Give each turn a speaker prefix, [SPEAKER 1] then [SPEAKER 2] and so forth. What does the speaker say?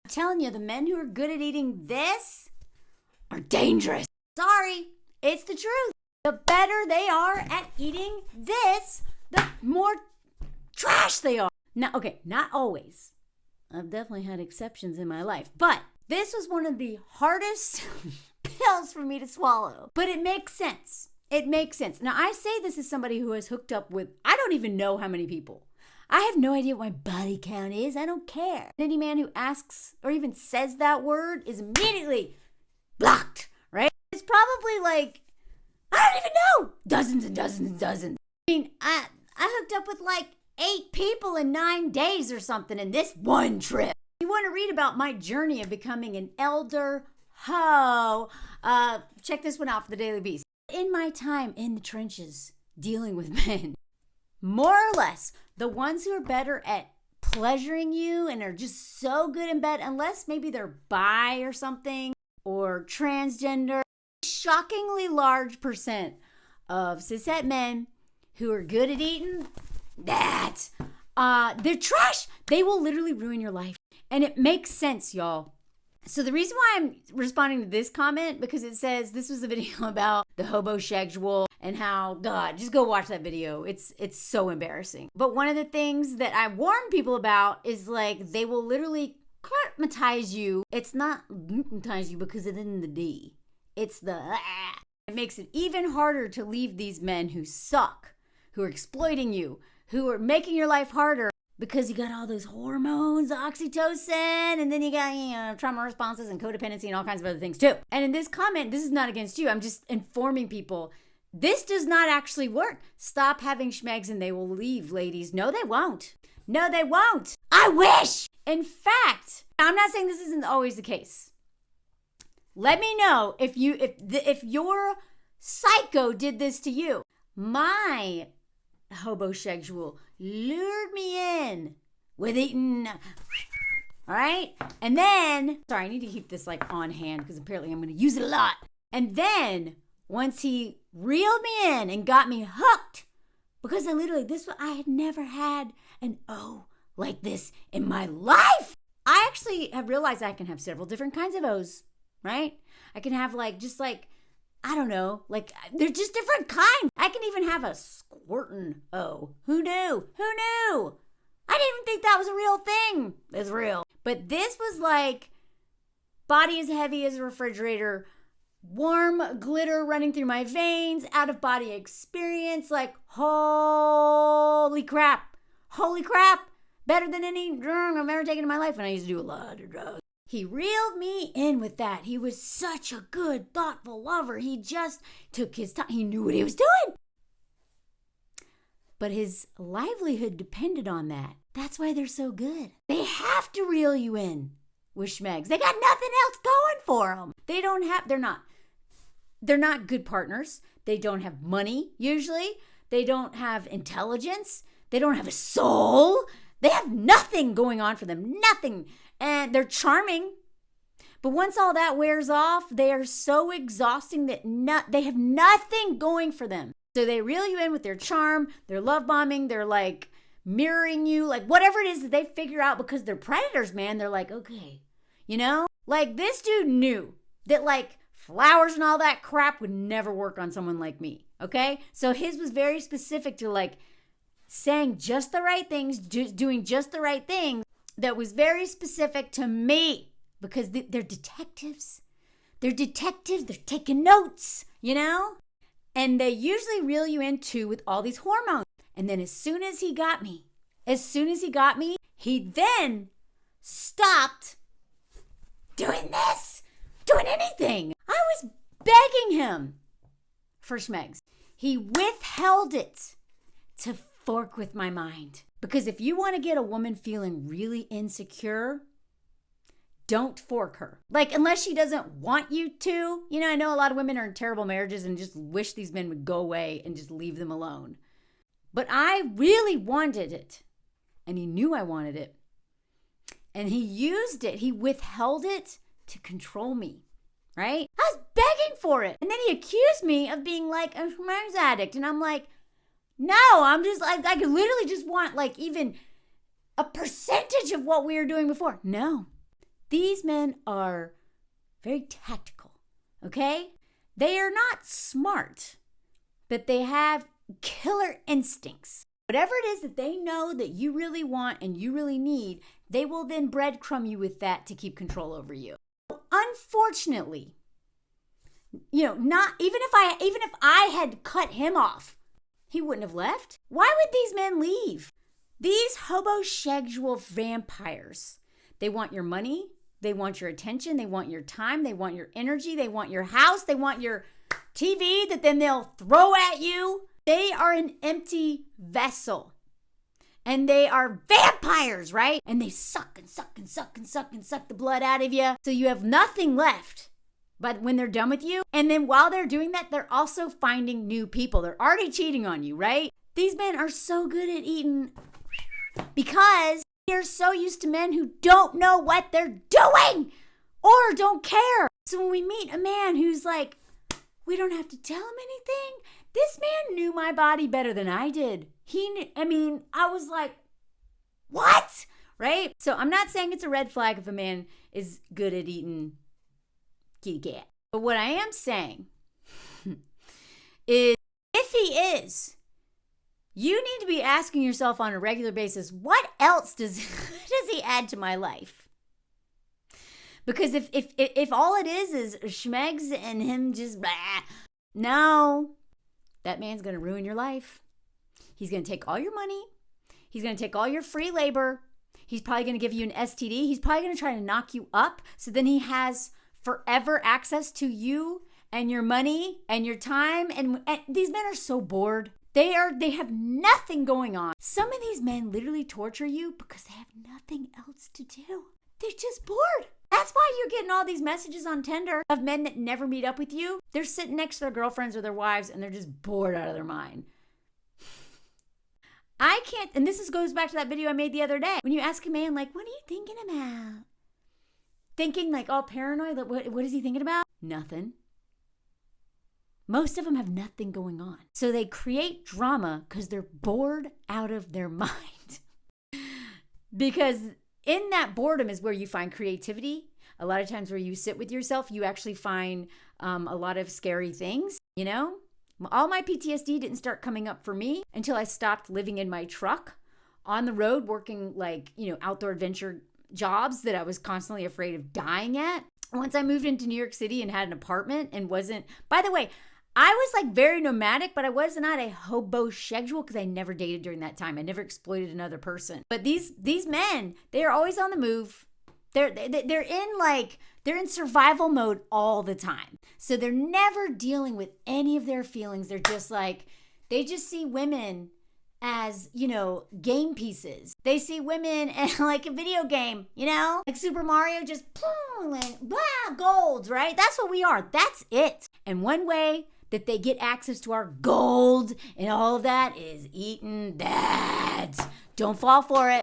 [SPEAKER 1] I'm telling you, the men who are good at eating this are dangerous. Sorry, it's the truth. The better they are at eating this, the more trash they are. Now, okay, not always. I've definitely had exceptions in my life, but this was one of the hardest pills for me to swallow. But it makes sense. It makes sense. Now, I say this as somebody who has hooked up with, I don't even know how many people. I have no idea what my body count is. I don't care. Any man who asks or even says that word is immediately blocked, right? It's probably like, I don't even know, dozens and dozens and dozens. I mean, I hooked up with like 8 people in 9 days or something in this one trip. You want to read about my journey of becoming an elder hoe, check this one out for the Daily Beast. In my time in the trenches dealing with men, more or less, the ones who are better at pleasuring you and are just so good in bed, unless maybe they're bi or something, or transgender, shockingly large percent of cishet men who are good at eating that, they're trash. They will literally ruin your life. And it makes sense, y'all. So the reason why I'm responding to this comment, because it says this was a video about the hobosexual and how, God, just go watch that video. It's so embarrassing. But one of the things that I warn people about is like they will literally glutmatize you. It's not glutmatize you because it isn't the D. It's the It makes it even harder to leave these men who suck, who are exploiting you, who are making your life harder. Because you got all those hormones, oxytocin, and then you got, trauma responses and codependency and all kinds of other things too. And in this comment, this is not against you. I'm just informing people. This does not actually work. Stop having schmegs and they will leave, ladies. No, they won't. No, they won't. I wish. In fact, I'm not saying this isn't always the case. Let me know if your psycho did this to you. My hobosexual lured me in with eating, all right? And then, sorry, I need to keep this like on hand because apparently I'm going to use it a lot. And then once he reeled me in and got me hooked, because I had never had an O like this in my life. I actually have realized I can have several different kinds of O's, right? I can have I don't know, they're just different kinds. I can even have a squirtin' O. Who knew? Who knew? I didn't even think that was a real thing. It's real. But this was like body as heavy as a refrigerator, warm glitter running through my veins, out of body experience, like holy crap. Holy crap. Better than any drug I've ever taken in my life. And I used to do a lot of drugs. He reeled me in with that. He was such a good, thoughtful lover. He just took his time. He knew what he was doing. But his livelihood depended on that. That's why they're so good. They have to reel you in with schmegs. They got nothing else going for them. They're not good partners. They don't have money, usually. They don't have intelligence. They don't have a soul. They have nothing going on for them. Nothing. And they're charming. But once all that wears off, they are so exhausting that they have nothing going for them. So they reel you in with their charm, their love bombing, they're like mirroring you, like whatever it is that they figure out because they're predators, man. They're like, okay, like this dude knew that like flowers and all that crap would never work on someone like me. Okay. So his was very specific to like saying just the right things, doing just the right things. That was very specific to me because they're detectives. They're taking notes, And they usually reel you in too with all these hormones. And then as soon as he got me, he then stopped doing anything. I was begging him for schmegs. He withheld it to fork with my mind. Because if you want to get a woman feeling really insecure, don't fork her. Unless she doesn't want you to. I know a lot of women are in terrible marriages and just wish these men would go away and just leave them alone. But I really wanted it. And he knew I wanted it. And he used it. He withheld it to control me. Right? I was begging for it. And then he accused me of being like a schmegs addict. And I'm like, no, I'm just I could literally just want even a percentage of what we were doing before. No, These men are very tactical, okay? They are not smart, but they have killer instincts. Whatever it is that they know that you really want and you really need, they will then breadcrumb you with that to keep control over you. Unfortunately, not even if I had cut him off, he wouldn't have left. Why would these men leave? These hobosexual vampires, they want your money, they want your attention, they want your time, they want your energy, they want your house, they want your TV that then they'll throw at you. They are an empty vessel. And they are vampires, right? And they suck and suck and suck and suck and suck the blood out of you. So you have nothing left. But when they're done with you, and then while they're doing that, they're also finding new people. They're already cheating on you, right? These men are so good at eating because they're so used to men who don't know what they're doing or don't care. So when we meet a man who's like, we don't have to tell him anything. This man knew my body better than I did. I was like, what? Right? So I'm not saying it's a red flag if a man is good at eating kitty cat. But what I am saying is if he is, you need to be asking yourself on a regular basis, what else does he add to my life? Because if all it is schmegs and him just blah, no, that man's going to ruin your life. He's going to take all your money. He's going to take all your free labor. He's probably going to give you an STD. He's probably going to try to knock you up. So then he has forever access to you and your money and your time. And these men are so bored. They have nothing going on. Some of these men literally torture you because they have nothing else to do. They're just bored. That's why you're getting all these messages on Tinder of men that never meet up with you. They're sitting next to their girlfriends or their wives and they're just bored out of their mind. I can't, and goes back to that video I made the other day. When you ask a man, like, what are you thinking about? Thinking like all paranoid, like, what is he thinking about? Nothing. Most of them have nothing going on. So they create drama because they're bored out of their mind. Because in that boredom is where you find creativity. A lot of times where you sit with yourself, you actually find a lot of scary things, All my PTSD didn't start coming up for me until I stopped living in my truck on the road, working outdoor adventure jobs that I was constantly afraid of dying at. Once I moved into New York City and had an apartment and wasn't, by the way, I was very nomadic, but I was not a hobosexual because I never dated during that time. I never exploited another person. But these men, they are always on the move. They're in survival mode all the time. So they're never dealing with any of their feelings. They're just they just see women as, game pieces. They see women as like a video game, like Super Mario, just golds, right? That's what we are. That's it. And one way that they get access to our gold and all of that is eating that. Don't fall for it.